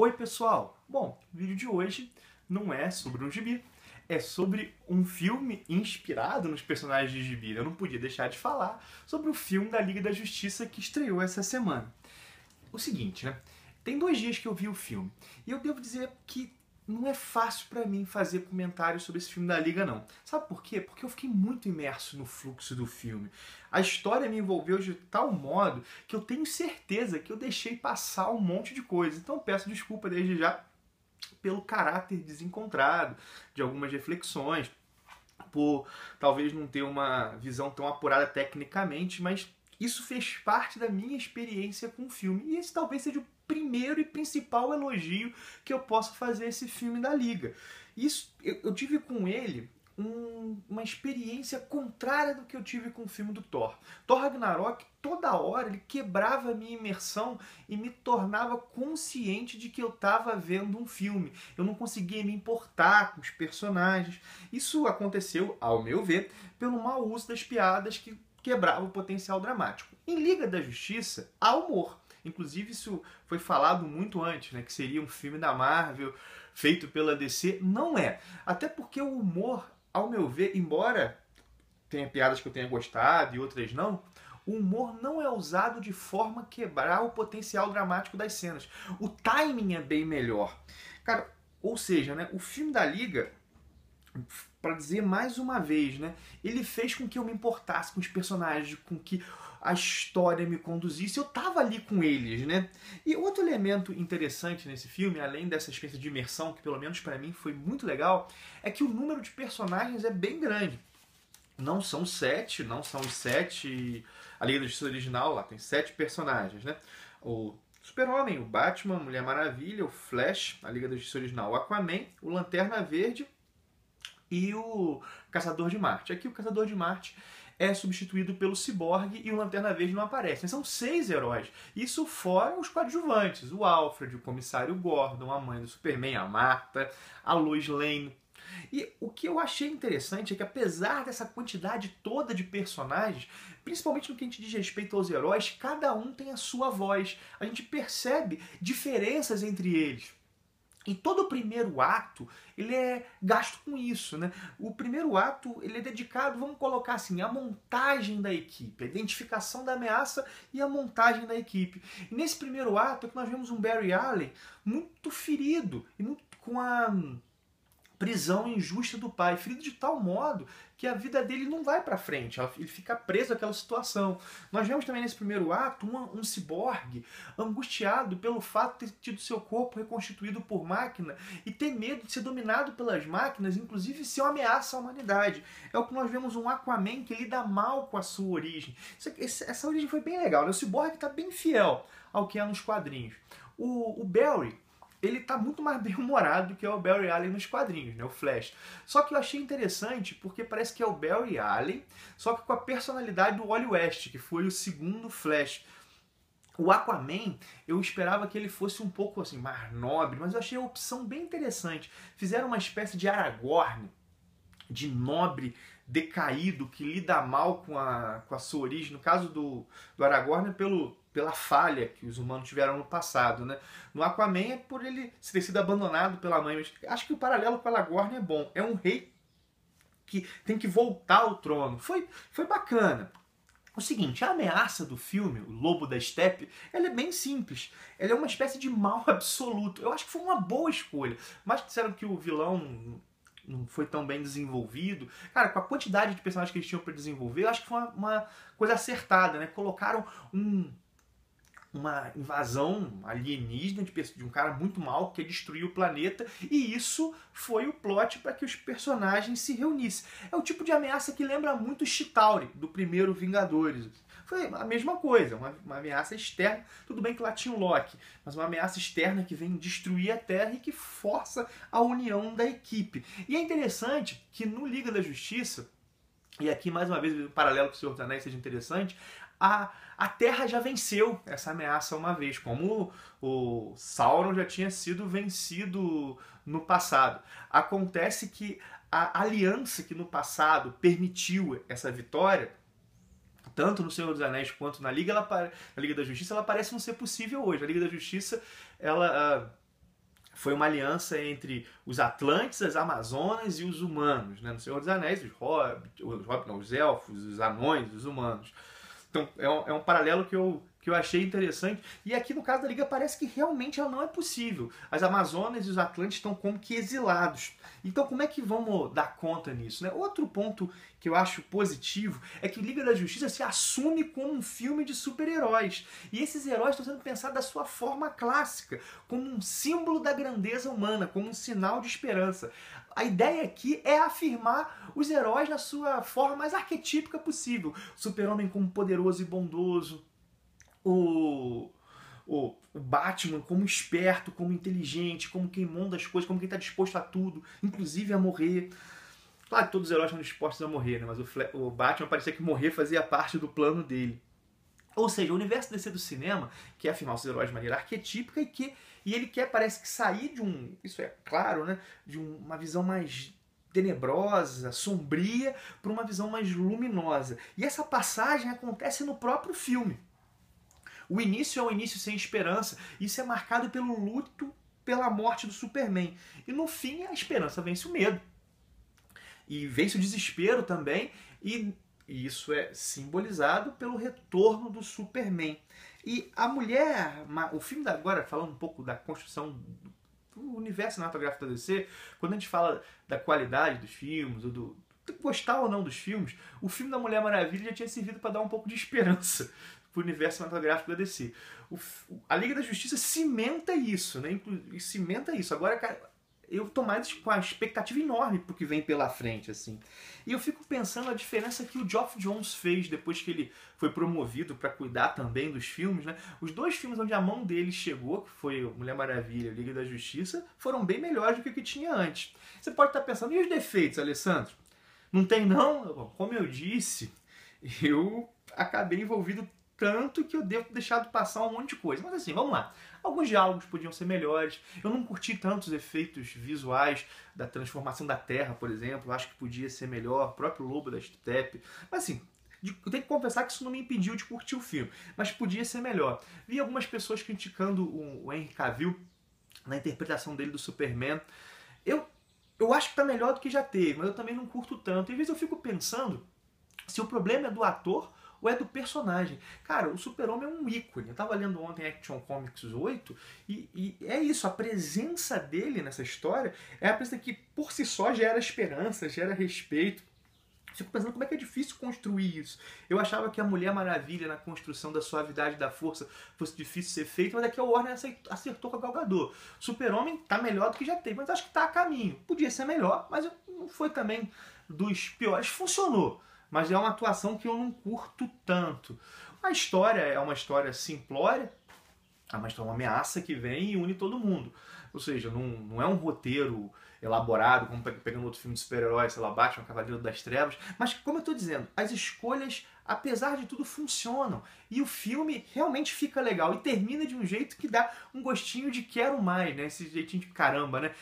Oi pessoal! Bom, o vídeo de hoje não é sobre um gibi, é sobre um filme inspirado nos personagens de gibi. Eu não podia deixar de falar sobre o filme da Liga da Justiça que estreou essa semana. O seguinte, né? Tem 2 dias que eu vi o filme e eu devo dizer que não é fácil pra mim fazer comentários sobre esse filme da Liga, não. Sabe por quê? Porque eu fiquei muito imerso no fluxo do filme. A história me envolveu de tal modo que eu tenho certeza que eu deixei passar um monte de coisa. Então peço desculpa desde já pelo caráter desencontrado de algumas reflexões, por talvez não ter uma visão tão apurada tecnicamente, mas isso fez parte da minha experiência com o filme. E esse talvez seja o primeiro e principal elogio que eu posso fazer a esse filme da Liga. Isso, eu tive com ele uma experiência contrária do que eu tive com o filme do Thor. Thor Ragnarok, toda hora, ele quebrava a minha imersão e me tornava consciente de que eu estava vendo um filme. Eu não conseguia me importar com os personagens. Isso aconteceu, ao meu ver, pelo mau uso das piadas que quebrava o potencial dramático. Em Liga da Justiça, há humor. Inclusive, isso foi falado muito antes, né, que seria um filme da Marvel feito pela DC. Não é. Até porque o humor, ao meu ver, embora tenha piadas que eu tenha gostado e outras não, o humor não é usado de forma a quebrar o potencial dramático das cenas. O timing é bem melhor. Cara, ou seja, né, o filme da Liga, para dizer mais uma vez, né, ele fez com que eu me importasse com os personagens, com que a história me conduzisse, eu tava ali com eles, né? E outro elemento interessante nesse filme, além dessa espécie de imersão, que pelo menos para mim foi muito legal, é que o número de personagens é bem grande. Não são 7, não são os 7... A Liga da Justiça original lá tem 7 personagens, né? O Super-Homem, o Batman, a Mulher Maravilha, o Flash, a Liga da Justiça original, o Aquaman, o Lanterna Verde e o Caçador de Marte. Aqui o Caçador de Marte é substituído pelo Ciborgue e o Lanterna Verde não aparece. São 6 heróis. Isso fora os coadjuvantes. O Alfred, o Comissário Gordon, a mãe do Superman, a Marta, a Lois Lane. E o que eu achei interessante é que apesar dessa quantidade toda de personagens, principalmente no que a gente diz respeito aos heróis, cada um tem a sua voz. A gente percebe diferenças entre eles. E todo o primeiro ato, ele é gasto com isso, né? O primeiro ato, ele é dedicado, vamos colocar assim, à montagem da equipe, a identificação da ameaça e a montagem da equipe. E nesse primeiro ato é que nós vemos um Barry Allen muito ferido, e muito com a prisão injusta do pai, ferido de tal modo que a vida dele não vai para frente, ele fica preso àquela situação. Nós vemos também nesse primeiro ato um ciborgue angustiado pelo fato de ter tido seu corpo reconstituído por máquina e ter medo de ser dominado pelas máquinas, inclusive ser uma ameaça à humanidade. É o que nós vemos um Aquaman que lida mal com a sua origem. Essa origem foi bem legal, né? O ciborgue está bem fiel ao que é nos quadrinhos. O Barry, ele tá muito mais bem-humorado do que é o Barry Allen nos quadrinhos, né? O Flash. Só que eu achei interessante porque parece que é o Barry Allen, só que com a personalidade do Wally West, que foi o segundo Flash. O Aquaman, eu esperava que ele fosse um pouco assim, mais nobre, mas eu achei a opção bem interessante. Fizeram uma espécie de Aragorn, de nobre decaído, que lida mal com a sua origem. No caso do Aragorn, pela falha que os humanos tiveram no passado, né? No Aquaman é por ele ter sido abandonado pela mãe. Mas acho que o paralelo com o Aragorn é bom. É um rei que tem que voltar ao trono. Foi bacana. O seguinte, a ameaça do filme, o Lobo da Steppe, ela é bem simples. Ela é uma espécie de mal absoluto. Eu acho que foi uma boa escolha. Mas disseram que o vilão não foi tão bem desenvolvido. Cara, com a quantidade de personagens que eles tinham para desenvolver, eu acho que foi uma coisa acertada, né? Colocaram uma invasão alienígena de um cara muito mau que quer destruir o planeta, e isso foi o plot para que os personagens se reunissem. É o tipo de ameaça que lembra muito Chitauri, do primeiro Vingadores. Foi a mesma coisa, uma ameaça externa. Tudo bem que lá tinha o Loki, mas uma ameaça externa que vem destruir a Terra e que força a união da equipe. E é interessante que no Liga da Justiça, e aqui mais uma vez o paralelo com o Senhor dos Anéis seja interessante, a Terra já venceu essa ameaça uma vez, como o Sauron já tinha sido vencido no passado. Acontece que a aliança que no passado permitiu essa vitória, tanto no Senhor dos Anéis quanto na Liga da Justiça, ela parece não ser possível hoje. A Liga da Justiça, ela foi uma aliança entre os Atlantes, as Amazonas e os humanos, né? No Senhor dos Anéis, os elfos, os anões, os humanos. Então é um paralelo que eu achei interessante. E aqui no caso da Liga parece que realmente ela não é possível. As Amazonas e os Atlantes estão como que exilados. Então como é que vamos dar conta nisso, né? Outro ponto que eu acho positivo é que Liga da Justiça se assume como um filme de super-heróis. E esses heróis estão sendo pensados da sua forma clássica, como um símbolo da grandeza humana, como um sinal de esperança. A ideia aqui é afirmar os heróis na sua forma mais arquetípica possível. Super-Homem como poderoso e bondoso, o Batman como esperto, como inteligente, como quem monta as coisas, como quem está disposto a tudo, inclusive a morrer. Claro que todos os heróis estão dispostos a morrer, né? Mas o Batman parecia que morrer fazia parte do plano dele. Ou seja, o universo DC do cinema quer afirmar os heróis de maneira arquetípica e ele quer, parece que, sair de isso é claro, né? De uma visão mais tenebrosa, sombria, para uma visão mais luminosa. E essa passagem acontece no próprio filme. O início é um início sem esperança. Isso é marcado pelo luto pela morte do Superman. E no fim, a esperança vence o medo. E vence o desespero também. E isso é simbolizado pelo retorno do Superman. E a mulher... O filme agora, falando um pouco da construção do universo cinematográfico da DC, quando a gente fala da qualidade dos filmes, ou do gostar ou não dos filmes, o filme da Mulher Maravilha já tinha servido para dar um pouco de esperança para o universo cinematográfico da DC. A Liga da Justiça cimenta isso, né? Cimenta isso. Agora, cara, eu tô mais com a expectativa enorme pro que vem pela frente, assim. E eu fico pensando a diferença que o Geoff Johns fez depois que ele foi promovido para cuidar também dos filmes, né? Os dois filmes onde a mão dele chegou, que foi Mulher Maravilha e Liga da Justiça, foram bem melhores do que o que tinha antes. Você pode estar pensando, e os defeitos, Alessandro? Não tem não? Como eu disse, eu acabei envolvido tanto que eu devo ter deixado passar um monte de coisa. Mas assim, vamos lá. Alguns diálogos podiam ser melhores. Eu não curti tanto os efeitos visuais da transformação da Terra, por exemplo. Eu acho que podia ser melhor. O próprio Lobo da Steppe. Mas assim, eu tenho que confessar que isso não me impediu de curtir o filme. Mas podia ser melhor. Vi algumas pessoas criticando o Henry Cavill na interpretação dele do Superman. Eu acho que tá melhor do que já teve, mas eu também não curto tanto. E às vezes eu fico pensando se o problema é do ator ou é do personagem. Cara, o Super-Homem é um ícone. Eu tava lendo ontem Action Comics 8 e é isso, a presença dele nessa história é a presença que por si só gera esperança, gera respeito. Fico pensando como é que é difícil construir isso. Eu achava que a Mulher Maravilha, na construção da suavidade da força, fosse difícil ser feito, mas aqui a Warner acertou com a Gal Gadot. Super-Homem tá melhor do que já teve, mas acho que tá a caminho. Podia ser melhor, mas não foi também dos piores. Funcionou, mas é uma atuação que eu não curto tanto. A história é uma história simplória, é uma ameaça que vem e une todo mundo. Ou seja, não é um roteiro elaborado, como pegando outro filme de super-herói, sei lá, Batman, Cavaleiro das Trevas. Mas, como eu estou dizendo, as escolhas, apesar de tudo, funcionam. E o filme realmente fica legal. E termina de um jeito que dá um gostinho de quero mais, né? Esse jeitinho de caramba, né?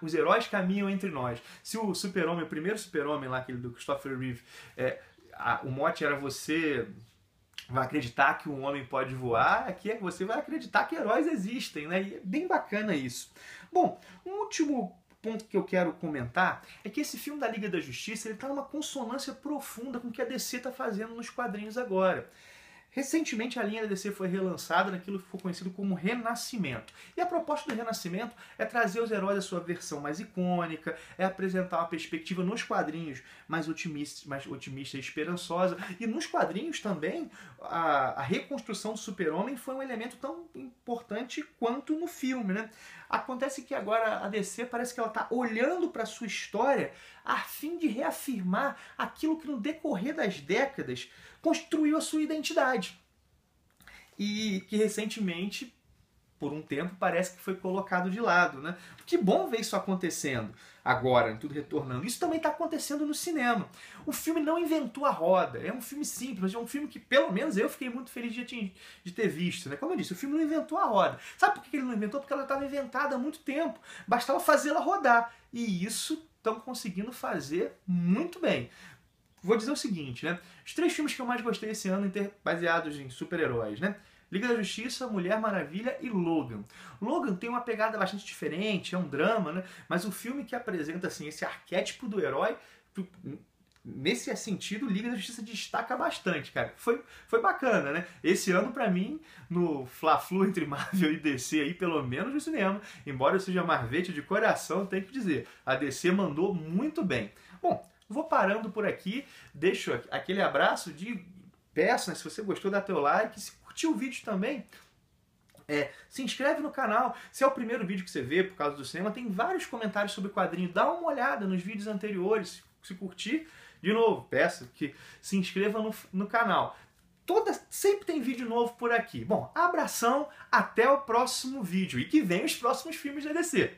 Os heróis caminham entre nós. Se o Super-Homem, o primeiro Super-Homem lá, aquele do Christopher Reeve, o mote era você vai acreditar que um homem pode voar, aqui é que você vai acreditar que heróis existem, né? E é bem bacana isso. Bom, um último ponto que eu quero comentar é que esse filme da Liga da Justiça ele está numa consonância profunda com o que a DC está fazendo nos quadrinhos agora. Recentemente a linha da DC foi relançada naquilo que ficou conhecido como Renascimento. E a proposta do Renascimento é trazer os heróis à sua versão mais icônica, é apresentar uma perspectiva nos quadrinhos mais otimista e esperançosa. E nos quadrinhos também, a reconstrução do Super-Homem foi um elemento tão importante quanto no filme, né? Acontece que agora a DC parece que ela está olhando para a sua história a fim de reafirmar aquilo que no decorrer das décadas construiu a sua identidade. E que recentemente, por um tempo, parece que foi colocado de lado, né? Que bom ver isso acontecendo agora, tudo retornando. Isso também está acontecendo no cinema. O filme não inventou a roda. É um filme simples, mas é um filme que, pelo menos, eu fiquei muito feliz de ter visto, né? Como eu disse, o filme não inventou a roda. Sabe por que ele não inventou? Porque ela estava inventada há muito tempo. Bastava fazê-la rodar. E isso estão conseguindo fazer muito bem. Vou dizer o seguinte, né? Os 3 filmes que eu mais gostei esse ano baseados em super-heróis, né? Liga da Justiça, Mulher Maravilha e Logan. Logan tem uma pegada bastante diferente, é um drama, né? Mas o filme que apresenta assim, esse arquétipo do herói, nesse sentido, Liga da Justiça destaca bastante, cara. Foi bacana, né? Esse ano, pra mim, no Fla-Flu entre Marvel e DC, aí, pelo menos no cinema, embora eu seja marvete de coração, tenho que dizer, a DC mandou muito bem. Bom, vou parando por aqui, deixo aquele abraço peço, né, se você gostou, dá teu like, se curtiu o vídeo também, se inscreve no canal. Se é o primeiro vídeo que você vê por causa do cinema, tem vários comentários sobre quadrinho, dá uma olhada nos vídeos anteriores, se curtir. De novo, peço que se inscreva no canal. Sempre tem vídeo novo por aqui. Bom, abração, até o próximo vídeo. E que venham os próximos filmes da DC.